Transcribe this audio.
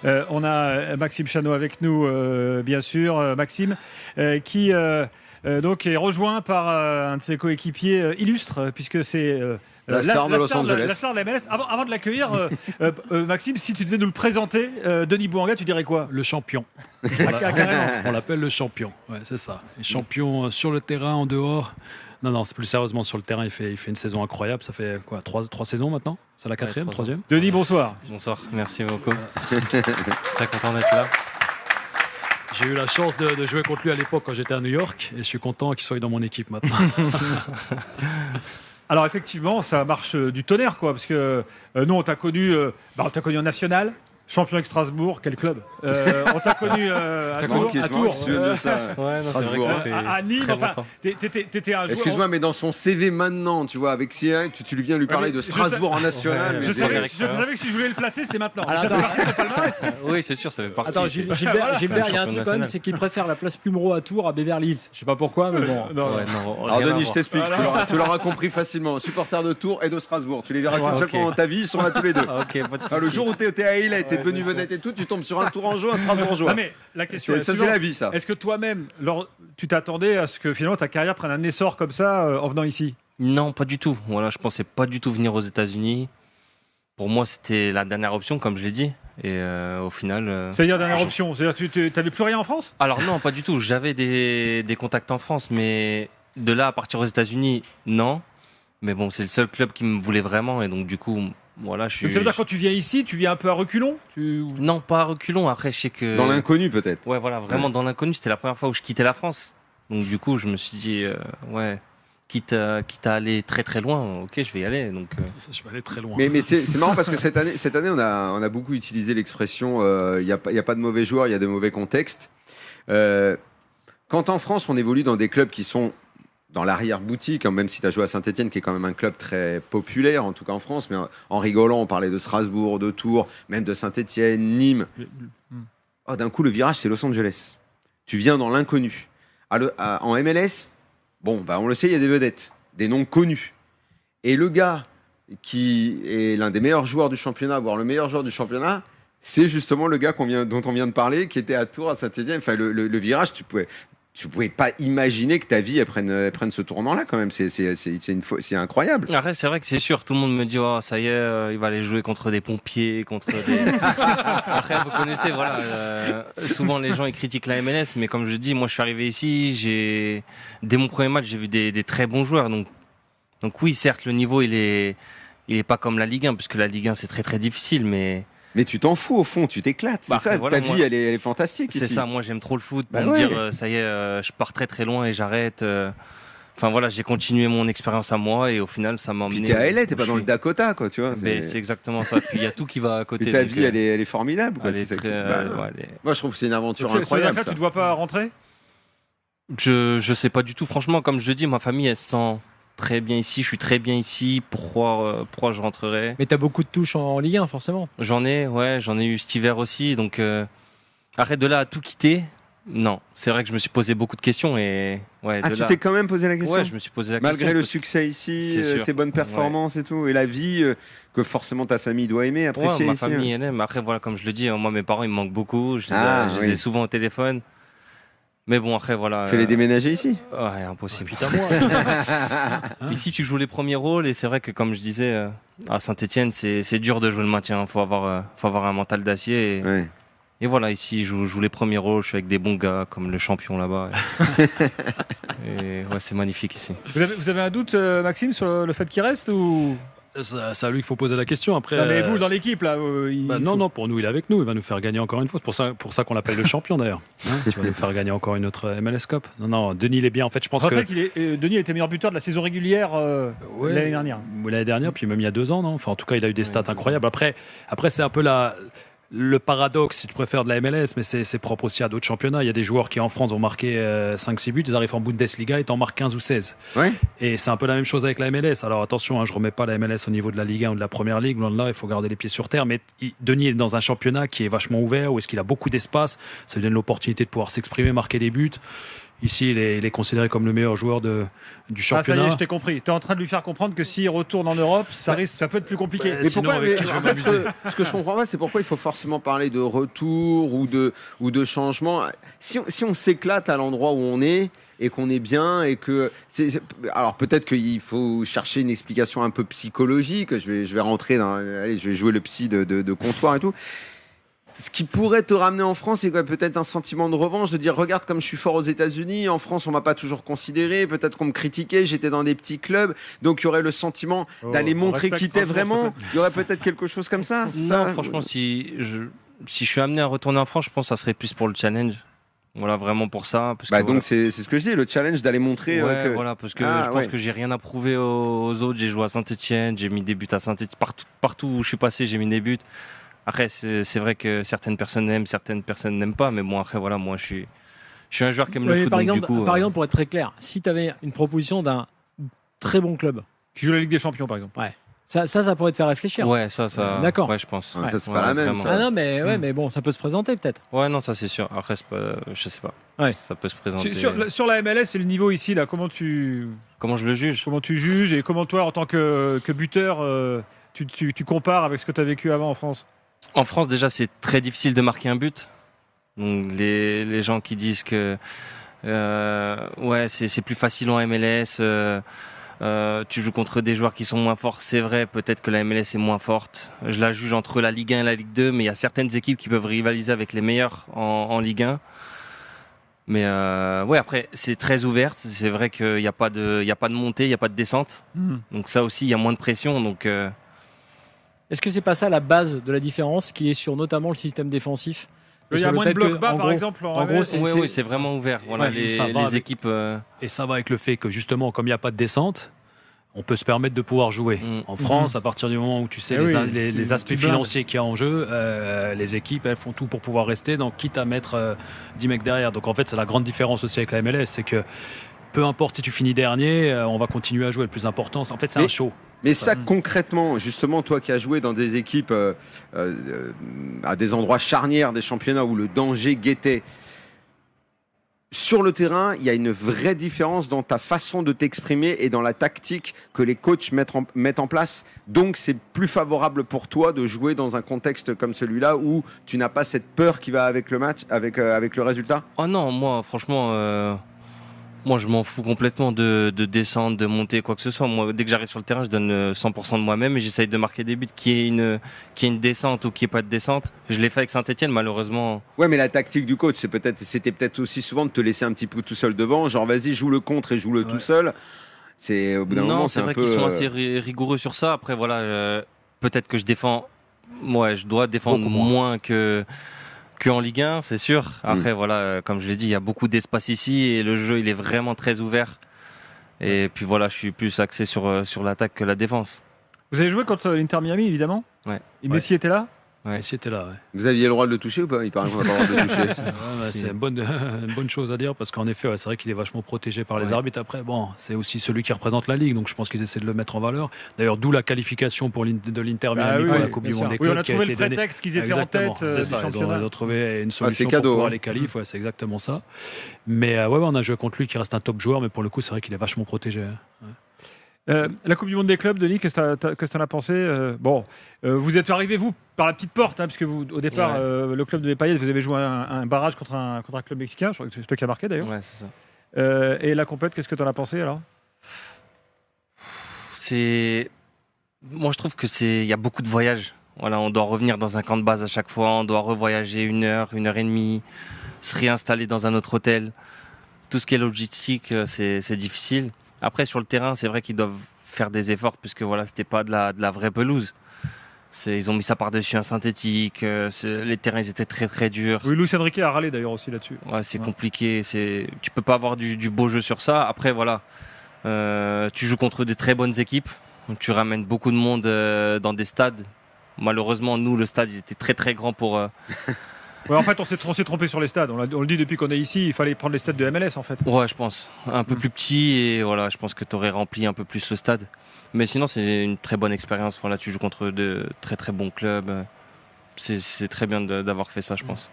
On a Maxime Chanot avec nous, bien sûr. Maxime, qui donc est rejoint par un de ses coéquipiers illustres, puisque c'est la star de Los Angeles. La star de la MLS. Avant de l'accueillir, Maxime, si tu devais nous le présenter, Denis Bouanga, tu dirais quoi ? Le champion. Carrément. On l'appelle le champion. Ouais, c'est ça. Et champion sur le terrain, en dehors. Non, c'est plus sérieusement sur le terrain. Il fait une saison incroyable. Ça fait quoi, 3 saisons maintenant ? C'est la 4e, 3e ? Denis, bonsoir. Bonsoir, merci beaucoup. Très content d'être là. J'ai eu la chance de jouer contre lui à l'époque quand j'étais à New York. Et je suis content qu'il soit dans mon équipe maintenant. Alors effectivement, ça marche du tonnerre, quoi, parce que nous, on t'a connu en national. Champion avec Strasbourg, quel club on t'a connu à Tours. Ouais, non, c'est vrai que ça fait à Nîmes, enfin, t'étais un joueur. Excuse-moi, mais dans son CV maintenant, tu vois, avec Sia, tu lui viens lui parler de Strasbourg en national. Je savais que si je voulais le placer, c'était maintenant. Oui, c'est sûr, ça fait partie. Attends, Gilbert, il y a un truc quand même, c'est qu'il préfère la place Plumereau à Tours à Beverly Hills. Je sais pas pourquoi, mais bon. Alors Denis, je t'explique, tu l'auras compris facilement. Supporter de Tours et de Strasbourg. Tu les verras qu'une seule fois dans ta vie, ils sont là tous les deux. Le jour où t'es à Ailette, t'es devenu vedette et tout, tu tombes sur un Tourangeau, un Strasbourgeois. Non mais la question c'est la vie, ça. Est-ce que toi-même, tu t'attendais à ce que finalement ta carrière prenne un essor comme ça en venant ici ? Non, pas du tout. Voilà, je pensais pas du tout venir aux États-Unis. Pour moi, c'était la dernière option, comme je l'ai dit. Et au final. C'est-à-dire dernière option ? C'est-à-dire tu n'avais plus rien en France ? Alors non, pas du tout. J'avais des contacts en France, mais de là à partir aux États-Unis, non. Mais bon, c'est le seul club qui me voulait vraiment, et donc du coup. Voilà, donc ça veut dire que quand tu viens ici, tu viens un peu à reculons ? Non, pas à reculons. Après, je sais que... Dans l'inconnu, peut-être. Ouais, voilà, vraiment dans l'inconnu. C'était la première fois où je quittais la France. Donc du coup, je me suis dit, quitte à aller très très loin, ok, je vais y aller. Donc, je vais aller très loin. Mais c'est marrant parce que cette année on a beaucoup utilisé l'expression il n'y a pas de mauvais joueurs, il y a de mauvais contextes. Quand en France, on évolue dans des clubs qui sont dans l'arrière-boutique, même si tu as joué à Saint-Etienne, qui est quand même un club très populaire, en tout cas en France, mais en rigolant, on parlait de Strasbourg, de Tours, même de Saint-Etienne, Nîmes. Oh, d'un coup, le virage, c'est Los Angeles. Tu viens dans l'inconnu. En MLS, on le sait, il y a des vedettes, des noms connus. Et le gars qui est l'un des meilleurs joueurs du championnat, voire le meilleur joueur du championnat, c'est justement le gars dont on vient de parler, qui était à Tours, à Saint-Etienne. Enfin, le virage, tu pouvais pas imaginer que ta vie elle prenne ce tournant-là quand même. C'est incroyable. Après, c'est vrai que c'est sûr. Tout le monde me dit, oh, ça y est, il va aller jouer contre des pompiers, contre des. Après, vous connaissez, voilà. Souvent, les gens ils critiquent la MLS, mais comme je dis, moi, je suis arrivé ici. Dès mon premier match, j'ai vu des très bons joueurs. Donc oui, certes, le niveau il est pas comme la Ligue 1, parce que la Ligue 1 c'est très très difficile, mais tu t'en fous au fond, tu t'éclates. C'est ça, voilà, ta vie, elle est fantastique. C'est ici. ça, moi j'aime trop le foot pour me dire ça y est, je pars très très loin et j'arrête. Enfin voilà, j'ai continué mon expérience à moi et au final ça m'a emmené. Puis t'es à LA, t'es pas dans le Dakota, quoi, tu vois. C'est exactement ça. Puis il y a tout qui va à côté. Et ta vie, elle est formidable. Quoi. Moi je trouve que c'est une aventure incroyable. Tu te vois pas rentrer ? Je sais pas du tout. Franchement, comme je dis, ma famille elle se sent très bien ici, je suis très bien ici. Pourquoi je rentrerais ? Mais t'as beaucoup de touches en Ligue 1, forcément. J'en ai eu cet hiver aussi. Donc, arrête de là à tout quitter. Non, c'est vrai que je me suis posé beaucoup de questions et tu t'es quand même posé la question. Ouais, je me suis posé la question. Malgré le succès ici, tes bonnes performances et tout, et la vie que forcément ta famille doit aimer, apprécier. Ma famille elle aime. Après voilà, comme je le dis, moi mes parents ils me manquent beaucoup. Je les ai souvent au téléphone. Mais bon, après, voilà. Fais les déménager ici ? Ouais, impossible. Putain, moi. Ici, tu joues les premiers rôles et c'est vrai que, comme je disais, à Saint-Etienne, c'est dur de jouer le maintien. Faut avoir un mental d'acier. Et voilà, ici, je joue les premiers rôles. Je suis avec des bons gars, comme le champion là-bas. Et ouais, c'est magnifique ici. Vous avez un doute, Maxime, sur le fait qu'il reste ou... C'est à lui qu'il faut poser la question. Après, non, mais vous, dans l'équipe, là non, pour nous, il est avec nous. Il va nous faire gagner encore une fois. C'est pour ça qu'on l'appelle le champion, d'ailleurs. Tu vas nous faire gagner encore une autre MLS Cup. Non, Denis, il est bien. En fait, je rappelle que Denis a été meilleur buteur de la saison régulière l'année dernière. L'année dernière, puis même il y a 2 ans, non ? Enfin, en tout cas, il a eu des stats incroyables. Après, c'est un peu le paradoxe, si tu préfères, de la MLS, mais c'est propre aussi à d'autres championnats. Il y a des joueurs qui, en France, ont marqué 5-6 buts, ils arrivent en Bundesliga et t'en marquent 15 ou 16. Ouais. Et c'est un peu la même chose avec la MLS. Alors attention, je remets pas la MLS au niveau de la Ligue 1 ou de la Première Ligue. Loin de là, il faut garder les pieds sur terre. Mais Denis est dans un championnat qui est vachement ouvert, où est-ce qu'il a beaucoup d'espace. Ça lui donne l'opportunité de pouvoir s'exprimer, marquer des buts. Ici, il est considéré comme le meilleur joueur du championnat. Ça y est, je t'ai compris. Tu es en train de lui faire comprendre que s'il retourne en Europe, ça peut être plus compliqué. Mais pourquoi, ce que je comprends pas, c'est pourquoi il faut forcément parler de retour ou de changement. Si on s'éclate à l'endroit où on est et qu'on est bien et que alors peut-être qu'il faut chercher une explication un peu psychologique. Je vais rentrer je vais jouer le psy de comptoir et tout. Ce qui pourrait te ramener en France, c'est peut-être un sentiment de revanche, de dire regarde comme je suis fort aux États-Unis, en France on m'a pas toujours considéré, peut-être qu'on me critiquait, j'étais dans des petits clubs, donc il y aurait le sentiment d'aller montrer qui t'es vraiment. Il y aurait peut-être quelque chose comme ça. Non, franchement, si je suis amené à retourner en France, je pense que ça serait plus pour le challenge. Voilà, vraiment pour ça. Parce que, donc c'est ce que je dis, le challenge d'aller montrer. Voilà, parce que je pense que j'ai rien à prouver aux autres. J'ai joué à Saint-Etienne, j'ai mis des buts à Saint-Etienne, partout où je suis passé, j'ai mis des buts. Après, c'est vrai que certaines personnes aiment, certaines personnes n'aiment pas, mais bon, après, voilà, moi, je suis un joueur qui aime le foot. Par exemple, pour être très clair, si tu avais une proposition d'un très bon club qui joue la Ligue des Champions, par exemple. Ouais. Ça pourrait te faire réfléchir. Ouais, ça. D'accord. Ouais, je pense. Ça, c'est pas la même. Ah non, mais bon, ça peut se présenter peut-être. Ouais, non, ça c'est sûr. Après, je sais pas. Ouais. Ça peut se présenter. Sur la MLS, c'est le niveau ici, là. Comment je le juge? Comment tu juges et comment toi, en tant que buteur, tu compares avec ce que tu as vécu avant en France? En France, déjà, c'est très difficile de marquer un but. Donc, les gens qui disent que c'est plus facile en MLS, tu joues contre des joueurs qui sont moins forts, c'est vrai, peut-être que la MLS est moins forte. Je la juge entre la Ligue 1 et la Ligue 2, mais il y a certaines équipes qui peuvent rivaliser avec les meilleurs en Ligue 1. Mais après, c'est très ouverte. C'est vrai qu'il n'y a pas de montée, il n'y a pas de descente. Donc ça aussi, il y a moins de pression. Donc est-ce que c'est pas ça la base de la différence qui est sur notamment le système défensif? Il y a moins de blocs bas, par exemple. En gros, c'est vraiment ouvert. Voilà, les équipes. Et ça va avec le fait que justement, comme il n'y a pas de descente, on peut se permettre de pouvoir jouer. En France, à partir du moment où tu sais les aspects financiers qu'il y a en jeu, les équipes, elles font tout pour pouvoir rester, donc quitte à mettre 10 mecs derrière. Donc en fait, c'est la grande différence aussi avec la MLS, c'est que peu importe si tu finis dernier, on va continuer à jouer. Le plus important, en fait, c'est un show. Mais ça, concrètement, justement, toi qui as joué dans des équipes à des endroits charnières des championnats où le danger guettait, sur le terrain, il y a une vraie différence dans ta façon de t'exprimer et dans la tactique que les coachs mettent en place. Donc, c'est plus favorable pour toi de jouer dans un contexte comme celui-là où tu n'as pas cette peur qui va avec le match, avec le résultat. Oh non, moi, franchement... Moi, je m'en fous complètement de descendre, de monter, quoi que ce soit. Moi, dès que j'arrive sur le terrain, je donne 100% de moi-même et j'essaye de marquer des buts. Qu'il y ait une descente ou qu'il n'y ait pas de descente. Je l'ai fait avec Saint-Etienne, malheureusement. Ouais, mais la tactique du coach, c'était peut-être aussi souvent de te laisser un petit peu tout seul devant. Genre, vas-y, joue le contre et joue le tout seul. C'est au bout d'un moment, c'est vrai qu'ils sont assez rigoureux sur ça. Après, voilà, peut-être que je défends. Ouais, je dois défendre moins qu'en Ligue 1, c'est sûr. Après, voilà, comme je l'ai dit, il y a beaucoup d'espace ici et le jeu, il est vraiment très ouvert. Et puis voilà, je suis plus axé sur l'attaque que la défense. Vous avez joué contre l'Inter Miami, évidemment. Ouais. Et Messi était là. Ouais, Messi était là. Ouais. Vous aviez le droit de le toucher ou pas? Il paraît qu'on n'a pas le droit de le toucher. C'est une bonne chose à dire parce qu'en effet, c'est vrai qu'il est vachement protégé par les arbitres. Après, bon, c'est aussi celui qui représente la Ligue, donc je pense qu'ils essaient de le mettre en valeur. D'ailleurs, d'où la qualification de l'Inter Miami pour la Coupe du Monde des clubs. On a trouvé le prétexte qu'ils étaient en tête du championnat. Ils ont trouvé une solution pour pouvoir les qualifier. Ouais, c'est exactement ça. Mais on a joué contre lui qui reste un top joueur, mais pour le coup, c'est vrai qu'il est vachement protégé. Ouais. La Coupe du Monde des clubs, Denis, qu'est-ce que tu en as pensé? Vous êtes arrivé, vous, par la petite porte, puisque vous, au départ, le club de Payet, vous avez joué un barrage contre un club mexicain. Je crois que c'est toi qui as marqué, d'ailleurs. Ouais, c'est ça. Et la compète, qu'est-ce que tu en as pensé, alors? Moi, je trouve qu'il y a beaucoup de voyages. Voilà, on doit revenir dans un camp de base à chaque fois, on doit revoyager 1 heure, 1 heure et demie, se réinstaller dans un autre hôtel. Tout ce qui est logistique, c'est difficile. Après, sur le terrain, c'est vrai qu'ils doivent faire des efforts puisque voilà, c'était pas de la vraie pelouse. Ils ont mis ça par-dessus un synthétique. Les terrains, ils étaient très très durs. Oui, Luis Enrique a râlé d'ailleurs aussi là-dessus. Ouais, c'est compliqué. Tu peux pas avoir du beau jeu sur ça. Après, voilà, tu joues contre des très bonnes équipes. Donc, tu ramènes beaucoup de monde dans des stades. Malheureusement, nous, le stade, il était très très grand pour. Ouais, en fait, on s'est trompé sur les stades. On le dit depuis qu'on est ici, il fallait prendre les stades de MLS en fait. Ouais, je pense. Un peu plus petit et voilà, je pense que tu aurais rempli un peu plus le stade. Mais sinon, c'est une très bonne expérience. Voilà, tu joues contre de très très bons clubs. C'est très bien d'avoir fait ça, je pense.